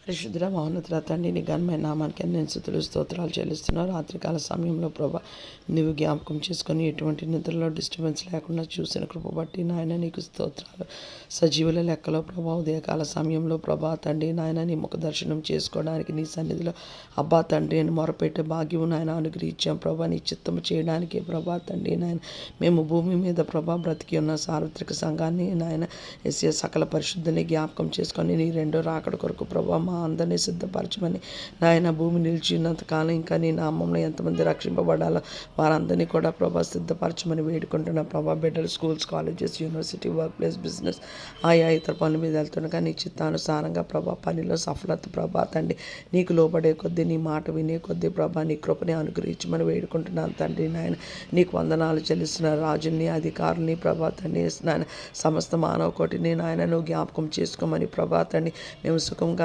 పరిశుద్ధ మౌనతుల తండ్రి నీ ఘనమైన నామానికి నేను స్తుతులు స్తోత్రాలు చెల్లిస్తున్నావు. రాత్రికాల సమయంలో ప్రభా నువ్వు జ్ఞాపకం చేసుకొని ఎటువంటి నిద్రలో డిస్టర్బెన్స్ లేకుండా చూసిన కృప బట్టి నాయన నీకు స్తోత్రాలు. సజీవుల లెక్కలో ప్రభా ఉదయకాల సమయంలో ప్రభా తండ్రి నాయన నీ ముఖ దర్శనం చేసుకోవడానికి నీ సన్నిధిలో అబ్బా తండ్రి అని మొరపెట్టే భాగ్యం నాయన అనుగ్రహించాం ప్రభా. నీ చిత్తము చేయడానికి ప్రభా తండ్రి నాయన మేము భూమి మీద ప్రభా బ్రతికి ఉన్న సార్వత్రిక సంఘాన్ని నాయన ఎస్ఏ సకల పరిశుద్ధిని జ్ఞాపకం చేసుకొని నీ రెండో రాకడ కొరకు ప్రభా మా అందరినీ సిద్ధపరచమని నాయన భూమి నిలిచినంత కాలం ఇంకా నీ నామంలో ఎంతమంది రక్షింపబడాలో వారందరినీ కూడా ప్రభా సిద్ధపరచమని వేడుకుంటున్న ప్రభా. బిడ్డలు schools, colleges, university, work place, business ఆయా ఇతర పనుల మీద వెళ్తుండగా నీ చిత్తానుసారంగా ప్రభా పనిలో సఫలత ప్రభా తండ్రి నీకు లోబడే కొద్దీ నీ మాట వినే కొద్దీ ప్రభా నీ కృపని అనుగ్రహించమని వేడుకుంటున్నాను తండ్రి. నాయన నీకు వందనాలు చెల్లిస్తున్న రాజుల్ని, అధికారుల్ని ప్రభా తండ్రి నాయన సమస్త మానవ కోటిని నాయన నువ్వు జ్ఞాపకం చేసుకోమని ప్రభా తండ్రి మేము సుఖంగా